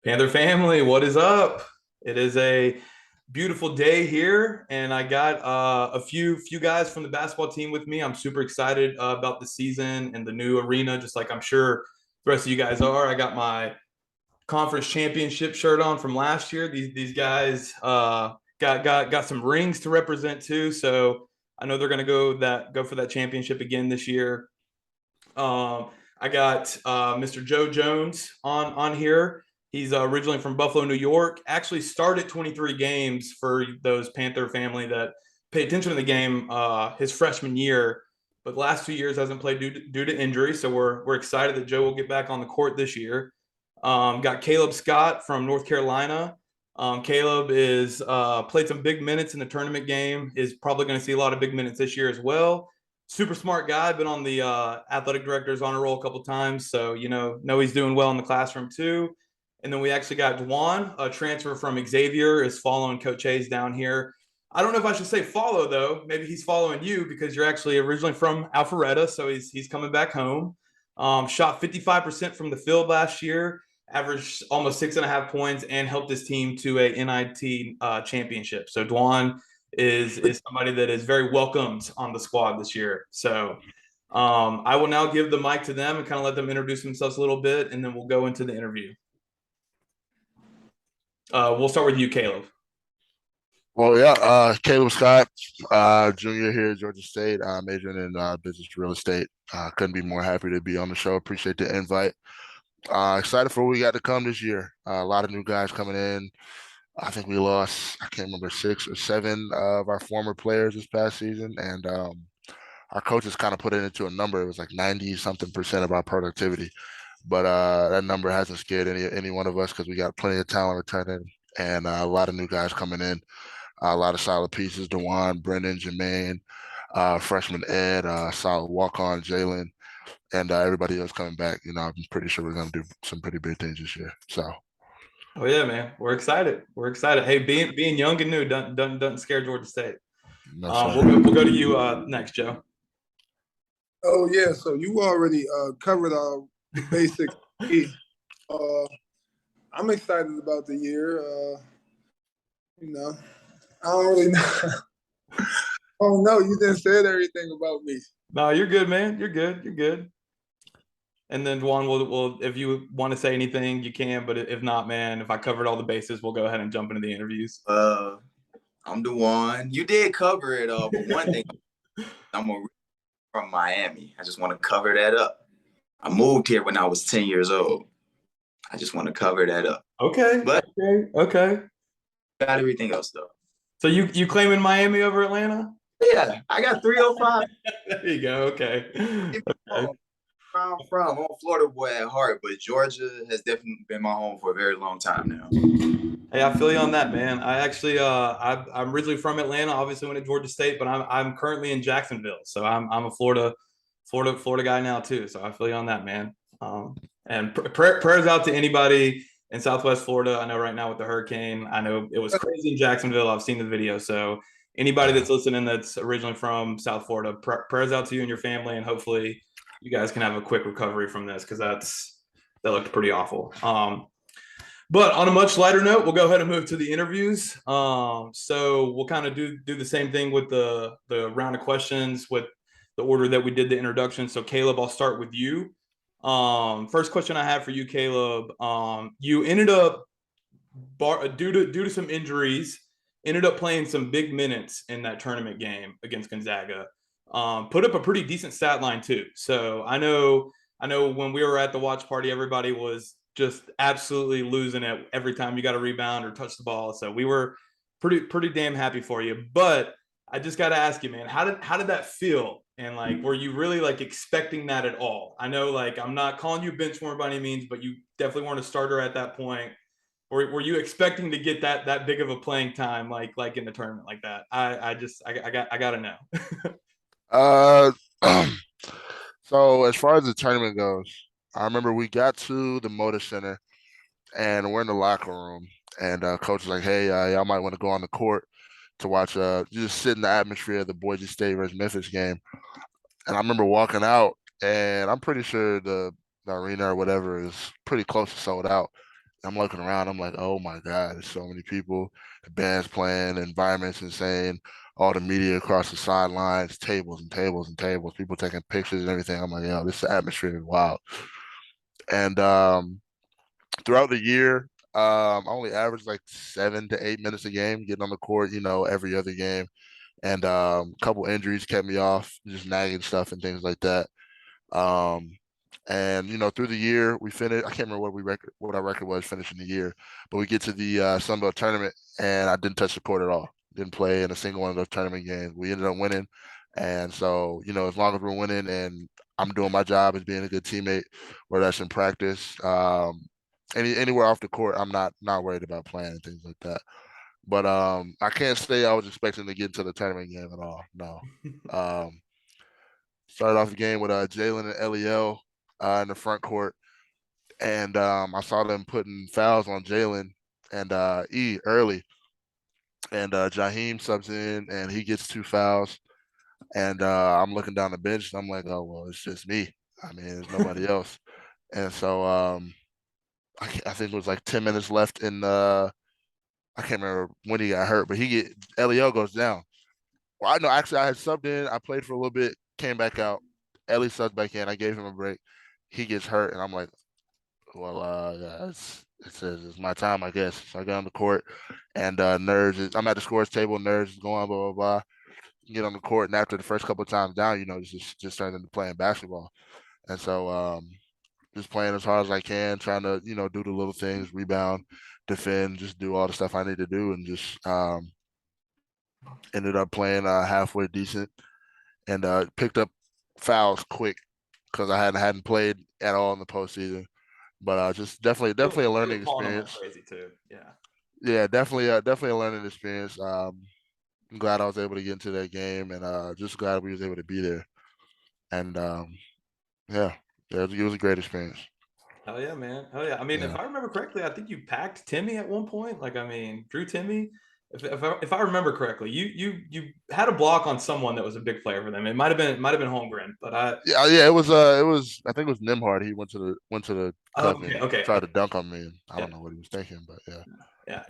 Panther family, what is up? It is a beautiful day here, and I got a few guys from the basketball team with me. I'm super excited about the season and the new arena, just like I'm sure the rest of you guys are. I got my conference championship shirt on from last year. These guys got some rings to represent too, so I know they're going to go for that championship again this year. I got Mr. Joe Jones on here. He's originally from Buffalo, New York. Actually started 23 games for those Panther family that pay attention to the game his freshman year, but the last 2 years hasn't played due to injury. So we're excited that Joe will get back on the court this year. Got Kaleb Scott from North Carolina. Kaleb is played some big minutes in the tournament game. Is probably going to see a lot of big minutes this year as well. Super smart guy. Been on the athletic director's honor roll a couple times, so know he's doing well in the classroom too. And then we actually got Dwon, a transfer from Xavier, is following Coach Hayes down here. I don't know if I should say follow though. Maybe he's following you because you're actually originally from Alpharetta, so he's coming back home. Shot 55% from the field last year, averaged almost 6.5 points, and helped his team to a NIT championship. So Dwan is somebody that is very welcomed on the squad this year. So I will now give the mic to them and kind of let them introduce themselves a little bit, and then we'll go into the interview. We'll start with you, Kaleb. Well, yeah, Kaleb Scott, junior here at Georgia State, majoring in business real estate. Couldn't be more happy to be on the show. Appreciate the invite. Excited for what we got to come this year. A lot of new guys coming in. I think we lost, I can't remember, 6 or 7 of our former players this past season. And our coaches kind of put it into a number. It was like 90 something percent of our productivity. But that number hasn't scared any one of us because we got plenty of talent returning and a lot of new guys coming in. A lot of solid pieces: Dewan, Brendan, Jermaine, freshman Ed, solid walk-on Jalen, and everybody else coming back. I'm pretty sure we're going to do some pretty big things this year. So, Oh yeah, man, we're excited. We're excited. Hey, being young and new doesn't scare Georgia State. no, sir. We'll go to you next, Joe. Oh yeah, so you already covered the basics. uh, I'm excited about the year. I don't really know. Oh no, you didn't say everything about me. No, you're good, man. You're good. You're good. And then Juan will if you want to say anything, you can. But if not, man, if I covered all the bases, we'll go ahead and jump into the interviews. I'm the one. You did cover it, but one thing, I'm from Miami. I just want to cover that up. I moved here when I was 10 years old. I just want to cover that up. Okay. But okay. Got everything else though. So you claiming Miami over Atlanta? Yeah, I got 305. There you go. Okay. I'm from Florida boy at heart, but Georgia has definitely been my home for a very long time now. Hey, I feel you on that, man. I actually I'm originally from Atlanta. Obviously went to Georgia State, but I'm currently in Jacksonville, so I'm a Florida guy now too. So I feel you on that, man. And prayers out to anybody in Southwest Florida. I know right now with the hurricane, I know it was crazy in Jacksonville. I've seen the video. So anybody that's listening that's originally from South Florida, prayers out to you and your family, and hopefully you guys can have a quick recovery from this because that looked pretty awful. But on a much lighter note, we'll go ahead and move to the interviews. So we'll kind of do the same thing with the round of questions with the order that we did the introduction. So Kaleb, I'll start with you. First question I have for you, Kaleb. You ended up due to some injuries, ended up playing some big minutes in that tournament game against Gonzaga. Put up a pretty decent stat line too. So I know when we were at the watch party, everybody was just absolutely losing it every time you got a rebound or touch the ball. So we were pretty damn happy for you. But I just got to ask you, man, how did that feel? And like, were you really like expecting that at all? I know, like, I'm not calling you bench warmer by any means, but you definitely weren't a starter at that point. Or were you expecting to get that big of a playing time like in the tournament like that? I got to know. Uh, so as far as the tournament goes, I remember we got to the Motor Center and we're in the locker room, and coach was like, "Hey, y'all might want to go on the court to watch, just sit in the atmosphere of the Boise State versus Memphis game." And I remember walking out, and I'm pretty sure the arena or whatever is pretty close to sold out. I'm looking around. I'm like, oh my God, there's so many people. The band's playing, the environment's insane. All the media across the sidelines, tables and tables and tables, people taking pictures and everything. I'm like, yo, this atmosphere is wild. And throughout the year, I only averaged like 7 to 8 minutes a game getting on the court, every other game. And a couple injuries kept me off, just nagging stuff and things like that. Um, and through the year, we finished. I can't remember what our record was finishing the year, but we get to the Sun Belt tournament, and I didn't touch the court at all. Didn't play in a single one of those tournament games. We ended up winning, and so as long as we're winning and I'm doing my job as being a good teammate, whether that's in practice, anywhere off the court, I'm not worried about playing and things like that. But I can't say I was expecting to get into the tournament game at all. No. Started off the game with Jalen and Eliel in the front court, and I saw them putting fouls on Jalen and E early, and Jaheim subs in, and he gets 2 fouls, and I'm looking down the bench, and I'm like, oh well, it's just me. I mean, there's nobody else, and so I think it was like 10 minutes left in I can't remember when he got hurt, but Eliel goes down. Well, I know actually I had subbed in, I played for a little bit, came back out. Ellie subbed back in. I gave him a break. He gets hurt, and I'm like, well, yeah, it's my time, I guess. So I got on the court, and I'm at the scores table. Nerds is going, blah blah blah. Get on the court, and after the first couple of times down, it's just turned into playing basketball. And so just playing as hard as I can, trying to do the little things, rebound, defend, just do all the stuff I need to do, and just ended up playing halfway decent, and picked up fouls quick because I hadn't played at all in the postseason. But just definitely a learning experience. Crazy too. Yeah. Yeah, definitely a learning experience. I'm glad I was able to get into that game, and just glad we was able to be there. And yeah, it was a great experience. Hell yeah, man. Hell yeah. I mean, if I remember correctly, I think you packed Timmy at one point. Like, I mean, Drew Timmy. If I remember correctly, you had a block on someone that was a big player for them. It might have been Holmgren, but it was I think it was Nimhard. He went to the cup and tried to dunk on me. And I don't know what he was thinking, but yeah.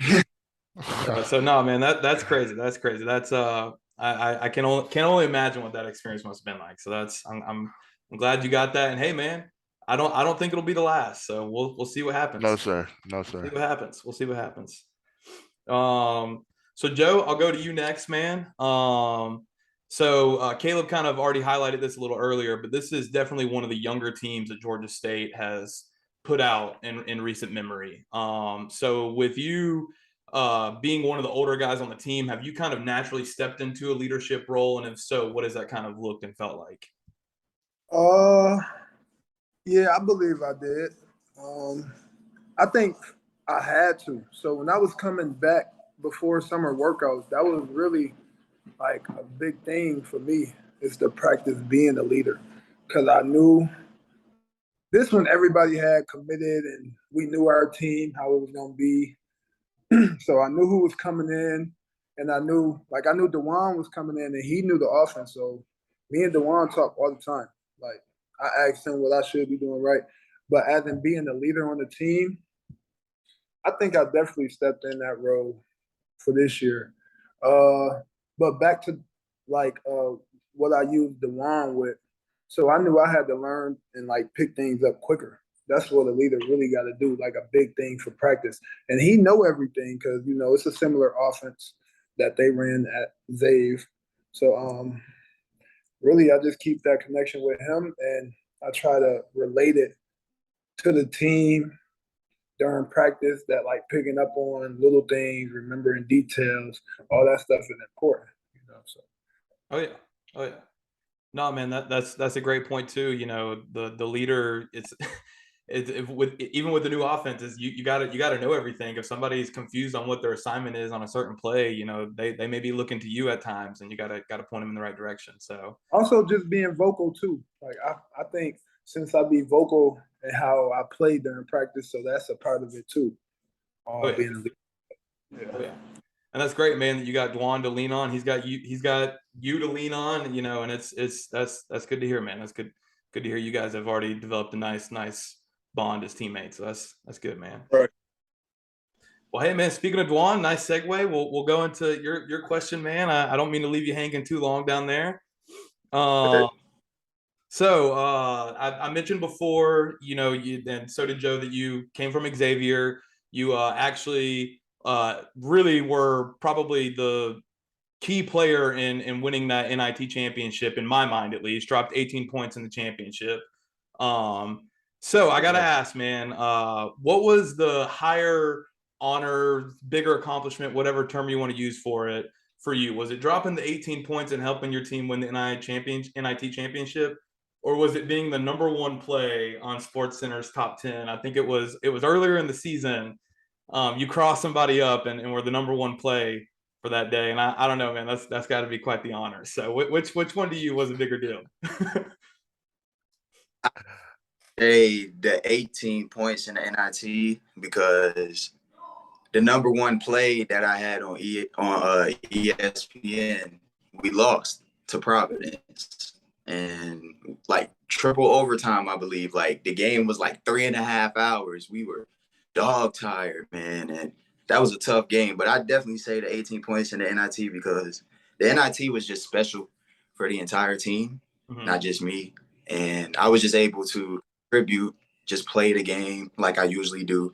So no, man, that's crazy. That's crazy. That's I can only imagine what that experience must have been like. So I'm glad you got that. And hey, man, I don't think it'll be the last. So we'll see what happens. No, sir. We'll see what happens. We'll see what happens. So Joe, I'll go to you next, man. So Kaleb kind of already highlighted this a little earlier, but this is definitely one of the younger teams that Georgia State has put out in recent memory. So with you being one of the older guys on the team, have you kind of naturally stepped into a leadership role? And if so, what has that kind of looked and felt like? Yeah, I believe I did. I think I had to. So when I was coming back before summer workouts, that was really like a big thing for me, is to practice being a leader. Because I knew this one everybody had committed and we knew our team, how it was going to be. So I knew who was coming in, and I knew Dwon was coming in, and he knew the offense. So me and Dwon talk all the time. Like, I asked him what I should be doing right. But as in being the leader on the team, I think I definitely stepped in that role for this year. But back to what I used Dwon with. So I knew I had to learn and pick things up quicker. That's what a leader really got to do, like a big thing for practice. And he know everything because, it's a similar offense that they ran at Zave. So really, I just keep that connection with him, and I try to relate it to the team during practice, that picking up on little things, remembering details, all that stuff is important. So. Oh yeah. No, man, that's a great point too. The leader, it's even with the new offense, is you got to know everything. If somebody's confused on what their assignment is on a certain play, they may be looking to you at times, and you got to point them in the right direction. So also just being vocal too. I think since I be vocal and how I play during practice, so that's a part of it too. Being a leader. Oh, yeah. And that's great, man, that you got Dwon to lean on. He's got you to lean on, and that's good to hear, man. That's good to hear. You guys have already developed a nice bond as teammates. So that's good, man. Right. Well, hey man, speaking of Dwon, nice segue. We'll go into your question, man. I don't mean to leave you hanging too long down there. Um, I mentioned before, and so did Joe, that you came from Xavier. You actually really were probably the key player in winning that NIT championship, in my mind at least. Dropped 18 points in the championship. Um, so I gotta ask, man, what was the higher honor, bigger accomplishment, whatever term you want to use for it, for you? Was it dropping the 18 points and helping your team win the NIT championship? Or was it being the number one play on SportsCenter's top 10? I think it was earlier in the season. You crossed somebody up and were the number one play for that day. And I don't know, man, that's got to be quite the honor. So which one to you was a bigger deal? The 18 points in the NIT, because the number one play that I had on ESPN, we lost to Providence, and like triple overtime, I believe. Like the game was like 3.5 hours. We were dog tired, man, and that was a tough game. But I definitely say the 18 points in the NIT, because the NIT was just special for the entire team, not just me. And I was just able to contribute, just play the game like I usually do,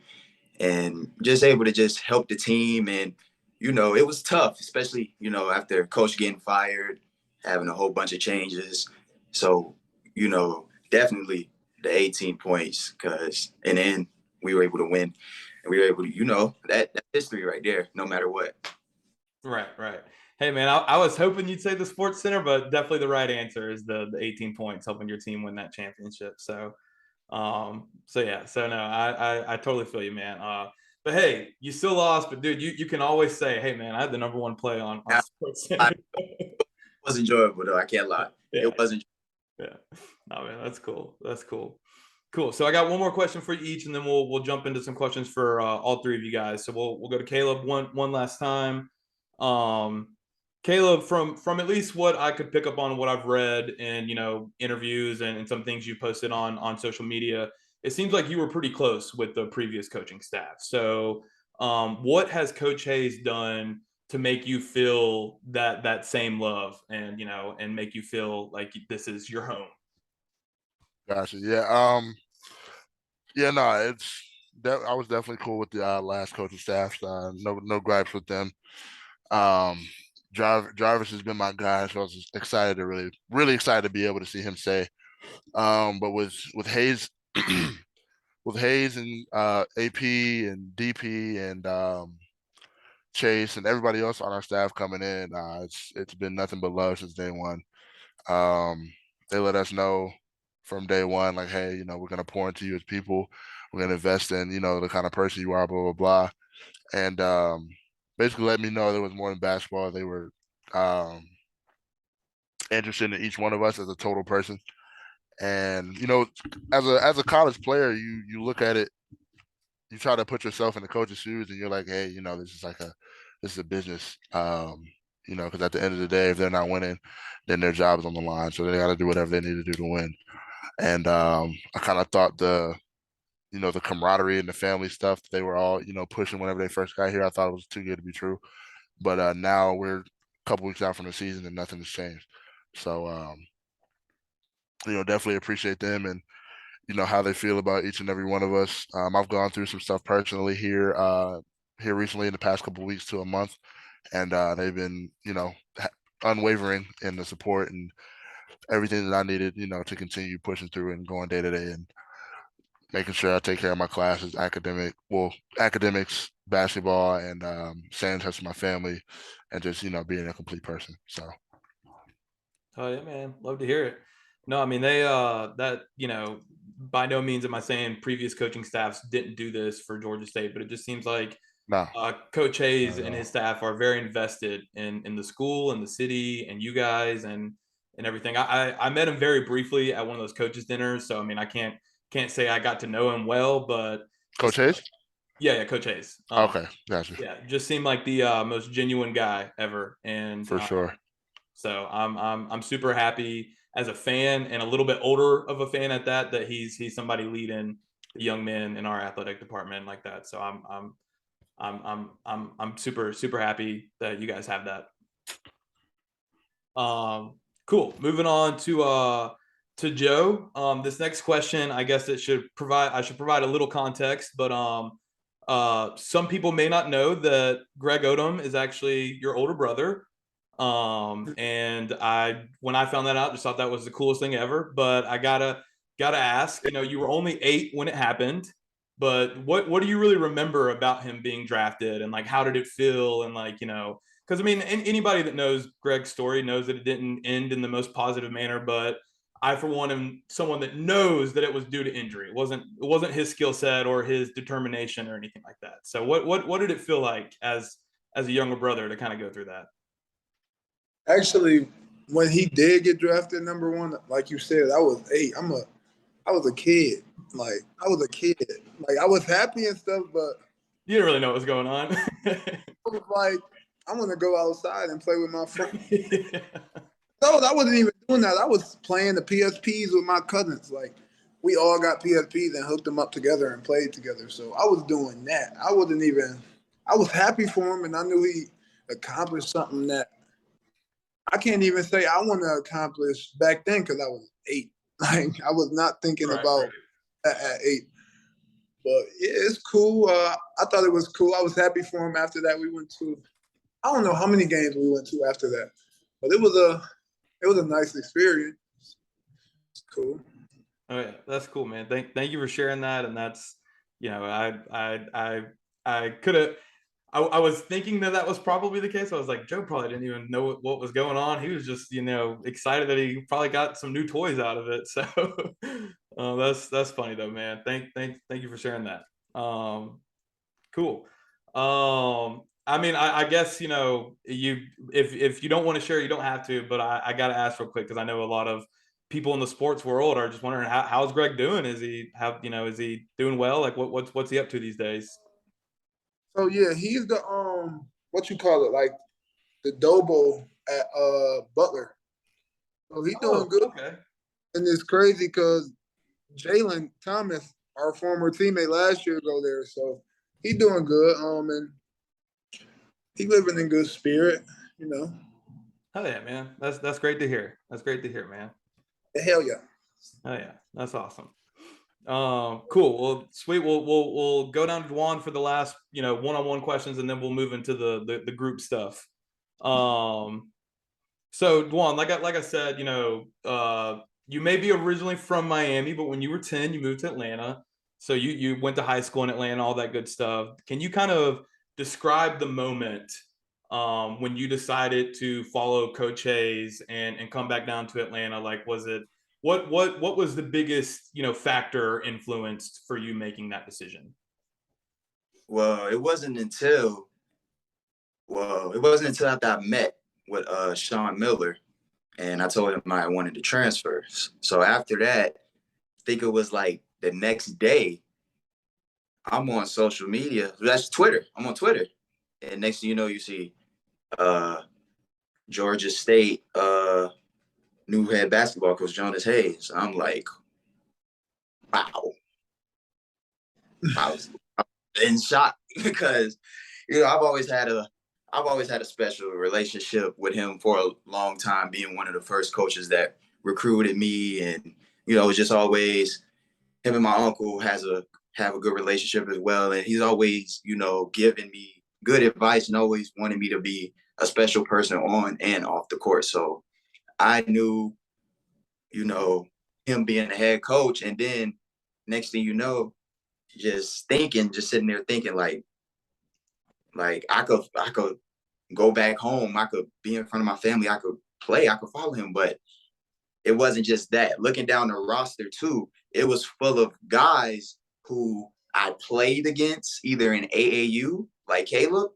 and just able to just help the team. And, it was tough, especially, after coach getting fired, having a whole bunch of changes. So, definitely the 18 points, because in the end, we were able to win. And we were able to, that's history right there, no matter what. Right, right. Hey, man, I was hoping you'd say the Sports Center, but definitely the right answer is the 18 points, helping your team win that championship. So yeah, so no, I totally feel you, man. But hey, you still lost, but dude, you can always say, hey, man, I had the number one play on Sports Center. It was enjoyable, though. I can't lie. Yeah. It wasn't. Yeah. Oh man, that's cool. That's cool. Cool. So I got one more question for you each, and then we'll jump into some questions for all three of you guys. So we'll go to Kaleb one last time. Um, Kaleb, from at least what I could pick up on what I've read in interviews and some things you posted on social media, it seems like you were pretty close with the previous coaching staff. So what has Coach Hayes done to make you feel that same love and make you feel like this is your home? Gotcha. Yeah. Yeah. No, I was definitely cool with the last coaching staff. No gripes with them. Um, Jarvis has been my guy, so I was excited to really excited to be able to see him stay. But with Hayes, with Hayes and AP and DP and Chase and everybody else on our staff coming in, it's been nothing but love since day one. They let us know from day one, like, hey, we're gonna pour into you as people. We're gonna invest in, the kind of person you are, blah blah blah, and basically let me know there was more than basketball. They were interested in each one of us as a total person. And as a college player, you look at it, you try to put yourself in the coach's shoes, and you're like, hey, this is a business. Because at the end of the day, if they're not winning, then their job is on the line. So they got to do whatever they need to do to win. And I kind of thought the camaraderie and the family stuff that they were all, pushing whenever they first got here, I thought it was too good to be true. But now we're a couple weeks out from the season and nothing has changed. So, definitely appreciate them and, how they feel about each and every one of us. I've gone through some stuff personally here recently in the past couple of weeks to a month, and they've been, unwavering in the support and everything that I needed, to continue pushing through and going day to day and making sure I take care of my classes, academics, basketball, and staying in touch with my family, and just being a complete person. So. Oh yeah, man, love to hear it. No, I mean they by no means am I saying previous coaching staffs didn't do this for Georgia State, but it just seems like No. Coach Hayes and his staff are very invested in the school and the city and you guys and everything. I met him very briefly at one of those coaches dinners, so I mean I can't say I got to know him well, but Coach Hayes? Yeah, Coach Hayes. Okay, gotcha. Yeah, just seemed like the most genuine guy ever, and for sure. So I'm super happy as a fan and a little bit older of a fan at that he's somebody leading the young men in our athletic department like that. So I'm I'm super happy that you guys have that. Cool. Moving on to Joe. This next question, I guess I should provide a little context, but some people may not know that Greg Odom is actually your older brother. And when I found that out, just thought that was the coolest thing ever. But I gotta ask, you were only 8 when it happened, but what do you really remember about him being drafted, and like how did it feel, and like because I mean anybody that knows Greg's story knows that it didn't end in the most positive manner, but I for one am someone that knows that it was due to injury. It wasn't his skill set or his determination or anything like that. So what did it feel like as a younger brother to kind of go through that? Actually, when he did get drafted #1, like you said, I was 8. I was a kid. Like I was a kid. Like I was happy and stuff, but You didn't really know what was going on. I was like, I want to go outside and play with my friends. Yeah. No, I wasn't even doing that. I was playing the PSPs with my cousins. Like we all got PSPs and hooked them up together and played together. So I was doing that. I was happy for him, and I knew he accomplished something that I can't even say I want to accomplish back then because I was 8. Like I was not thinking about that at 8. But yeah, it's cool. I thought it was cool. I was happy for him. After that, we went to I don't know how many games we went to after that, but it was a nice experience. It's cool. Oh yeah, that's cool, man. Thank you for sharing that. And that's, I could have. I was thinking that was probably the case. I was like, Joe probably didn't even know what was going on. He was just, excited that he probably got some new toys out of it. So that's funny though, man. Thank you for sharing that. Cool. I mean, I guess if you don't want to share, you don't have to. But I got to ask real quick because I know a lot of people in the sports world are just wondering how's Greg doing? Is he doing well? Like what's he up to these days? So yeah, he's the what you call it, like the Dobo at Butler. So he's Oh, doing good, okay. and it's crazy because Jalen Thomas, our former teammate last year, go there. So he's doing good. And he living in good spirit. You know, Oh yeah, man. That's great to hear. That's great to hear, man. hell yeah. Oh yeah, that's awesome. Cool. Well, sweet. We'll go down to Dwon for the last, one-on-one questions, and then we'll move into the group stuff. So Dwon, like I said, you may be originally from Miami, but when you were 10, you moved to Atlanta. So you went to high school in Atlanta, all that good stuff. Can you kind of describe the moment when you decided to follow Coach Hayes and come back down to Atlanta? Like, was it what was the biggest factor influenced for you making that decision? Well, it wasn't until after I met with Sean Miller and I told him I wanted to transfer. So after that, I think it was like the next day, I'm on social media. That's Twitter. I'm on Twitter. And next thing you know, you see Georgia State new head basketball coach Jonas Hayes. I'm like, wow. I was in shock because I've always had a special relationship with him for a long time, being one of the first coaches that recruited me, and it's just always him and my uncle have a good relationship as well, and he's always giving me good advice and always wanted me to be a special person on and off the court. So I knew him being the head coach, and then next thing you know, just sitting there thinking like I could go back home, I could be in front of my family, I could play, I could follow him. But it wasn't just that. Looking down the roster too, it was full of guys who I played against either in AAU, like Kaleb.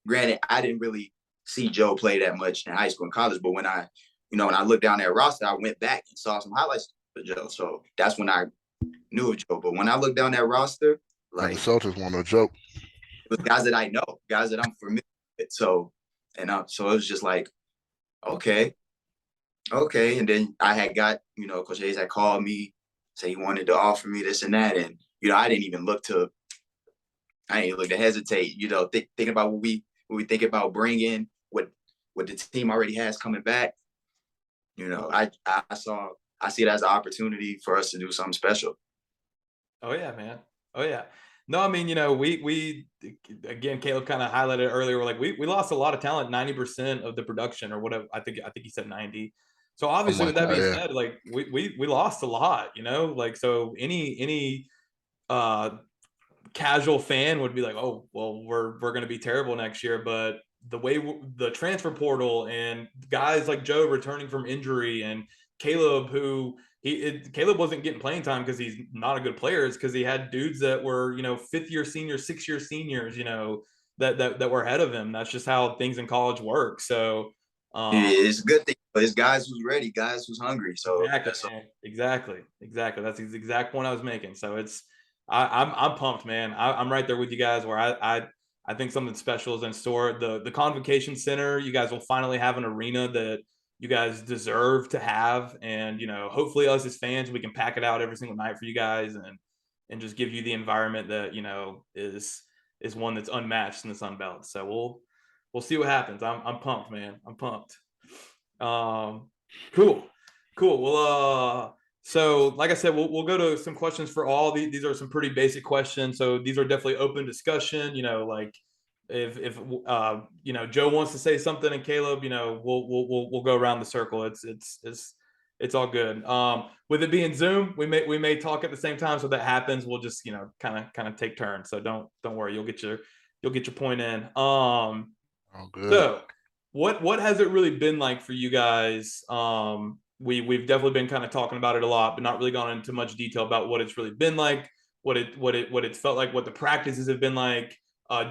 Granted, I didn't really see Joe play that much in high school and college, but when I looked down that roster, I went back and saw some highlights of Joe. So that's when I knew of Joe. But when I looked down that roster, And the like Celtics won no joke. it was guys that I know, guys that I'm familiar with. So it was just like, okay. And then I had got, Coach Hayes had called me, say he wanted to offer me this and that. And, I didn't even look to I ain't look to hesitate. Thinking about what we think about bringing, what the team already has coming back. I see it as an opportunity for us to do something special. Oh yeah, man. Oh yeah. No, I mean, we again, Caleb kind of highlighted earlier. We're like, we lost a lot of talent, 90% of the production or whatever. I think he said 90. So obviously, with that being said, like we lost a lot, like so any casual fan would be like, oh, well, we're going to be terrible next year. But the way the transfer portal and guys like Joe returning from injury and Caleb, Caleb wasn't getting playing time because he's not a good player. It's because he had dudes that were, fifth-year seniors, six-year seniors, that were ahead of him. That's just how things in college work. So it's a good thing. But it's guys who's ready, guys who's hungry. So exactly. That's the exact point I was making. So I'm pumped, man. I'm right there with you guys where I think something special is in store. The Convocation Center, you guys will finally have an arena that you guys deserve to have. And, hopefully us as fans, we can pack it out every single night for you guys and just give you the environment that, is one that's unmatched in the Sun Belt. So we'll see what happens. I'm pumped, man. I'm pumped. Cool. Well, so like I said, we'll go to some questions for all. These are some pretty basic questions. So these are definitely open discussion, like if Joe wants to say something and Caleb, we'll go around the circle. It's all good. With it being Zoom, we may talk at the same time. So that happens. We'll just, kind of take turns. So don't worry. You'll get your point in. Good. So what has it really been like for you guys? We've definitely been kind of talking about it a lot, but not really gone into much detail about what it's really been like, what it felt like, what the practices have been like.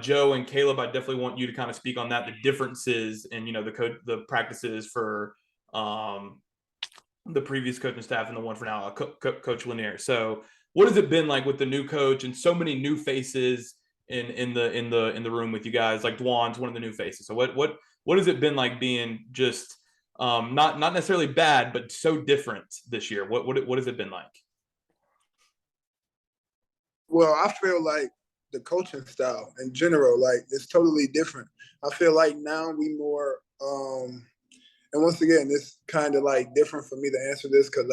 Joe and Caleb, I definitely want you to kind of speak on that, the differences in, the practices for the previous coaching staff and the one for now, Coach Lanier. So what has it been like with the new coach and so many new faces in the room with you guys? Like Dwon's one of the new faces. So what has it been like being just not necessarily bad, but so different this year? What has it been like? Well, I feel like the coaching style in general, like it's totally different. I feel like now we more, and once again, it's kind of like different for me to answer this because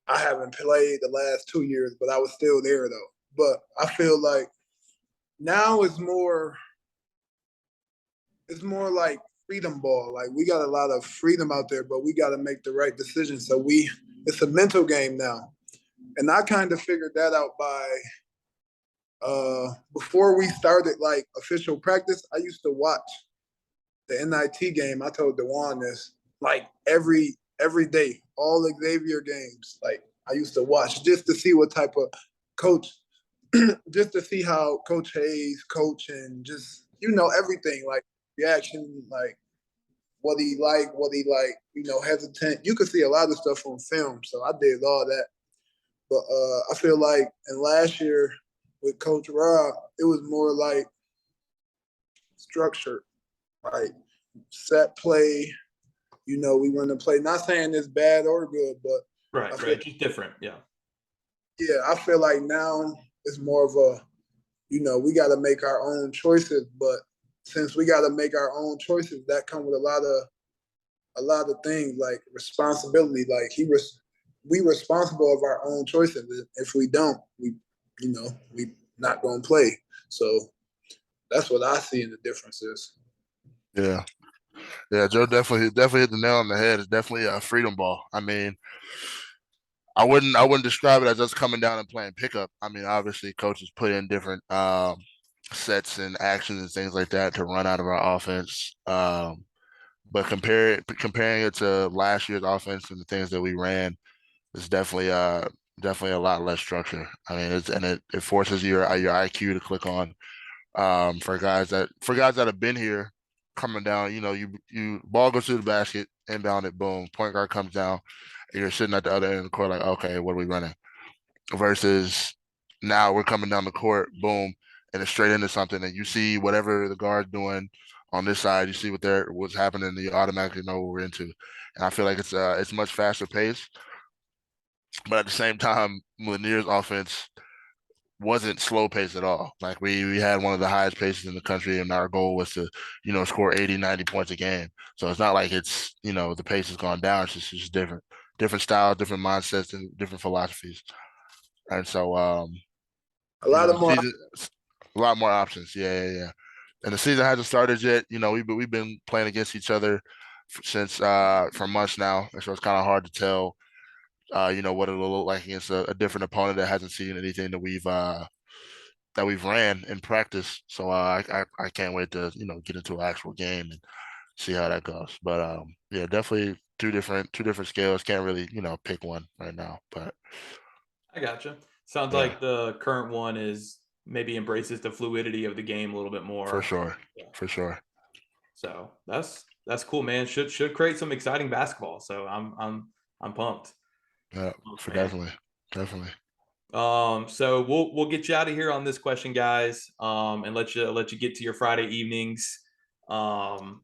I haven't played the last 2 years, but I was still there though. But I feel like now it's more like freedom ball. Like we got a lot of freedom out there, but we got to make the right decision. So it's a mental game now. And I kind of figured that out by before we started like official practice. I used to watch the NIT game. I told Dwon this like every day, all Xavier games. Like I used to watch just to see what type of coach, just to see how Coach Hayes coach and just everything like reaction, like what he hesitant. You could see a lot of stuff on film. So I did all that. But I feel like in last year with Coach Rob, it was more like structured, like set play. We want to play. Not saying it's bad or good, but right, just different. Yeah. Yeah, I feel like now it's more of a, we got to make our own choices. But since we got to make our own choices, that comes with a lot of things like responsibility. Like we responsible of our own choices. If we don't, we not gonna play. So that's what I see in the differences. Yeah, Joe definitely hit the nail on the head. It's definitely a freedom ball. I mean, I wouldn't describe it as us coming down and playing pickup. I mean, obviously, coaches put in different sets and actions and things like that to run out of our offense. But comparing it to last year's offense and the things that we ran, it's definitely a lot less structure. I mean, it forces your IQ to click on. For guys that have been here, coming down, you ball goes to the basket, inbound it, boom, point guard comes down, and you're sitting at the other end of the court like, okay, what are we running? Versus now we're coming down the court, boom, and it's straight into something, and you see whatever the guard's doing on this side, you see what's happening, and you automatically know what we're into. And I feel like it's much faster pace, but at the same time, Lanier's offense, wasn't slow pace at all. Like we had one of the highest paces in the country, and our goal was to, score 80, 90 points a game. So it's not like it's, the pace has gone down. It's just different styles, different mindsets, and different philosophies. And so, A lot of the more. season, a lot more options. Yeah, yeah, yeah. And the season hasn't started yet. We've been playing against each other since for months now, and so it's kind of hard to tell, what it'll look like against a different opponent that hasn't seen anything that we've ran in practice. So I can't wait to get into an actual game and see how that goes. But yeah, definitely two different scales. Can't really pick one right now. But I gotcha. Sounds yeah, like the current one is maybe embraces the fluidity of the game a little bit for more. sure, Yeah. for sure. So that's cool, man. Should create some exciting basketball. So I'm pumped. Yeah, Pumped, for man. definitely. So we'll get you out of here on this question, guys. And let you get to your Friday evenings. And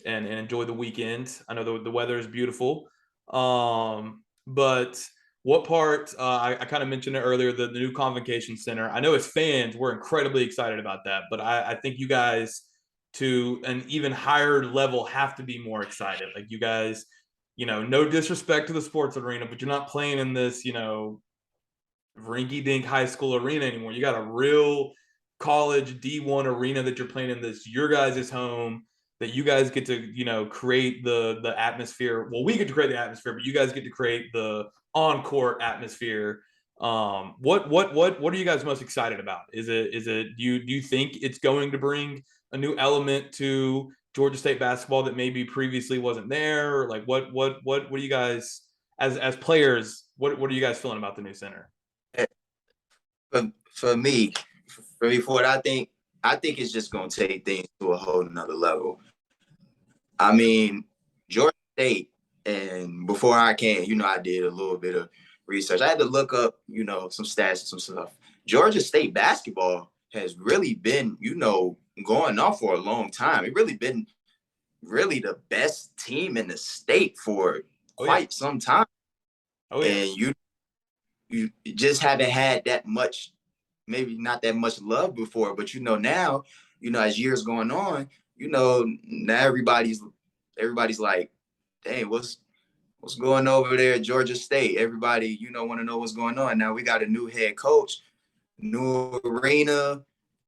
enjoy the weekend. I know the weather is beautiful. But what part? I kind of mentioned it earlier. The new convocation center. I know as fans, we're incredibly excited about that. But I think you guys to an even higher level have to be more excited. Like you guys, no disrespect to the sports arena, but you're not playing in this, rinky dink high school arena anymore. You got a real college D1 arena that you're playing in. This your guys' home that you guys get to, create the atmosphere. Well, we get to create the atmosphere, but you guys get to create the on court atmosphere. What are you guys most excited about? Is it do you think it's going to bring a new element to Georgia State basketball that maybe previously wasn't there? Or like what do you guys as players, what are you guys feeling about the new center? For me, for me, for what I think it's just gonna take things to a whole nother level. I mean, Georgia State, and before I came, I did a little bit of research. I had to look up, some stats and some stuff. Georgia State basketball has really been, going on for a long time. It really been really the best team in the state for Oh yeah. quite some time. Oh yeah. And you just haven't had that much, maybe not that much love before, but now, as years going on, now everybody's like, dang, what's going over there at Georgia State? Everybody, want to know what's going on. Now we got a new head coach, new arena,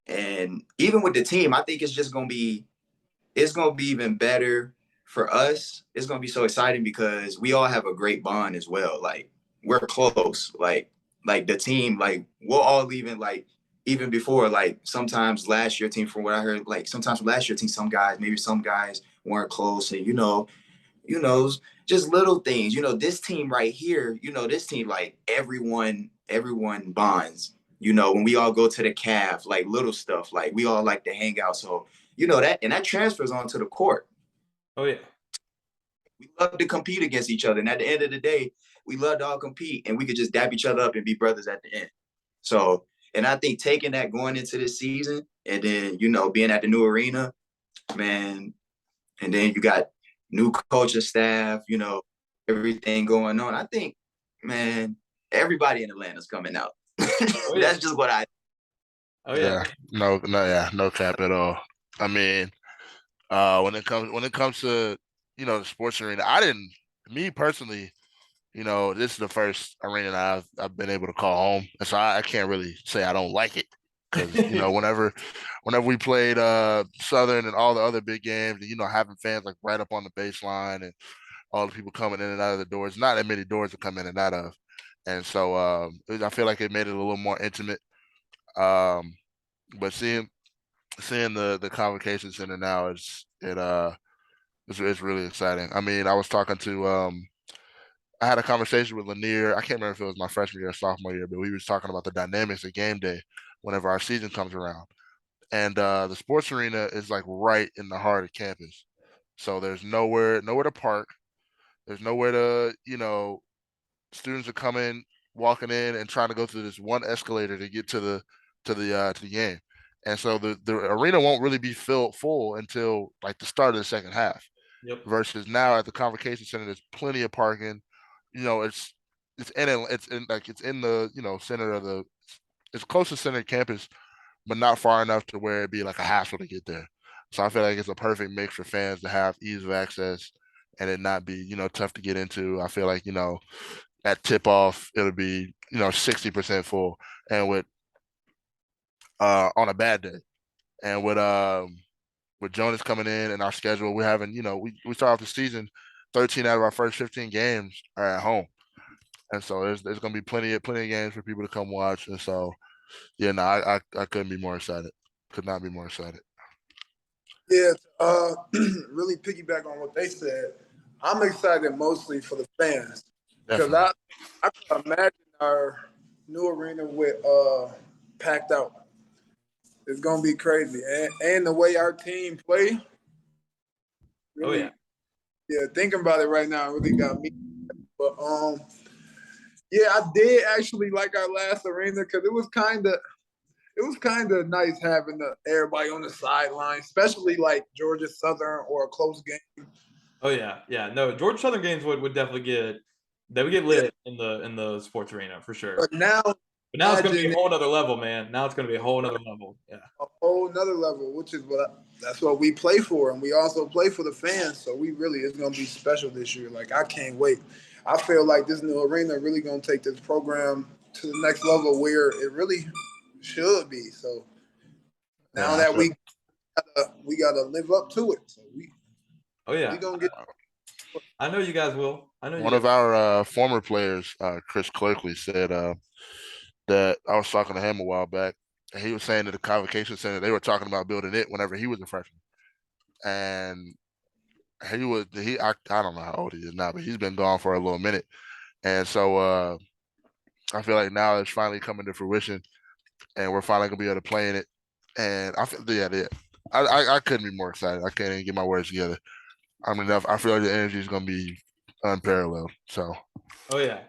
and even with the team, I think it's gonna be even better for us. It's gonna be so exciting because we all have a great bond as well. Like we're close. Like the team, like we'll all even before, like sometimes last year team, from what I heard, like sometimes from last year team, some guys weren't close, and you know, just little things. This team right here, this team, like everyone bonds. When we all go to the calf, like little stuff, like we all like to hang out. So, that transfers onto the court. Oh yeah. We love to compete against each other. And at the end of the day, we love to all compete and we could just dap each other up and be brothers at the end. So, and I think taking that going into this season and then, being at the new arena, man, and then you got new coaching staff, everything going on. I think, man, everybody in Atlanta's coming out. Oh, yeah. That's just what I. Oh yeah. Yeah, no, no cap at all. I mean, when it comes to the sports arena, me personally, this is the first arena that I've been able to call home, and so I can't really say I don't like it because whenever we played Southern and all the other big games, and having fans like right up on the baseline and all the people coming in and out of the doors, not that many doors to come in and out of, and so I feel like it made it a little more intimate. Um, but seeing the convocation center now it's really exciting. I mean, I was talking to I had a conversation with Lanier. I can't remember if it was my freshman year or sophomore year, but we was talking about the dynamics of game day whenever our season comes around. And the sports arena is like right in the heart of campus. So there's nowhere to park. There's nowhere to, students are coming, walking in and trying to go through this one escalator to get to the game. And so the arena won't really be filled full until like the start of the second half. Yep. Versus now at the convocation center, there's plenty of parking. It's in the center of it's close to center campus, but not far enough to where it'd be like a hassle to get there. So I feel like it's a perfect mix for fans to have ease of access and it not be, tough to get into. I feel like, at tip off, it'll be, 60% full. And on a bad day. And with Jonas coming in and our schedule, we're having, we start off the season, 13 out of our first 15 games are at home. And so there's gonna be plenty of games for people to come watch. And so yeah, no, I couldn't be more excited. Could not be more excited. Yeah, really piggyback on what they said. I'm excited mostly for the fans because I can imagine our new arena with packed out. It's gonna be crazy, and the way our team play. Really, yeah. Thinking about it right now really got me. But yeah, I did actually like our last arena because it was kind of nice having everybody on the sideline, especially like Georgia Southern or a close game. Oh yeah. No, Georgia Southern games would definitely get lit in the sports arena for sure. But now it's gonna be a whole nother level, man. Now it's gonna be a whole nother level. Yeah. A whole nother level, which is that's what we play for, and we also play for the fans. So it's gonna be special this year. Like I can't wait. I feel like this new arena really gonna take this program to the next level where it really should be. So now that we gotta live up to it. So we gonna get. I know you guys will. One of our former players, Chris Clerkley, said that I was talking to him a while back, and he was saying that the Convocation Center, they were talking about building it whenever he was a freshman, and I don't know how old he is now, but he's been gone for a little minute, and so I feel like now it's finally coming to fruition, and we're finally gonna be able to play in it, and I feel I couldn't be more excited. I can't even get my words together. I feel like the energy is gonna be unparalleled. So. Oh yeah.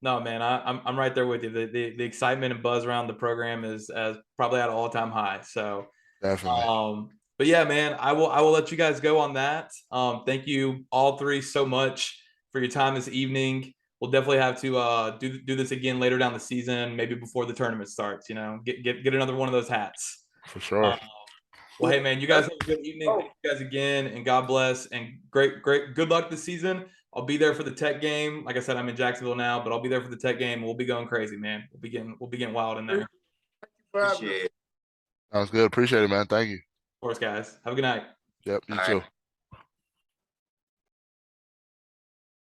No, man, I'm right there with you. The excitement and buzz around the program is probably at an all-time high. So definitely. But yeah, man, I will let you guys go on that. Thank you all three so much for your time this evening. We'll definitely have to do this again later down the season, maybe before the tournament starts. Get another one of those hats. For sure. Well, hey man, you guys have a good evening. Thank you guys again, and God bless, and great good luck this season. I'll be there for the Tech game. Like I said, I'm in Jacksonville now, but I'll be there for the Tech game. We'll be going crazy, man. We'll be getting wild in there. Appreciate it. Sounds good. Appreciate it, man. Thank you. Of course, guys. Have a good night. Yep, you too.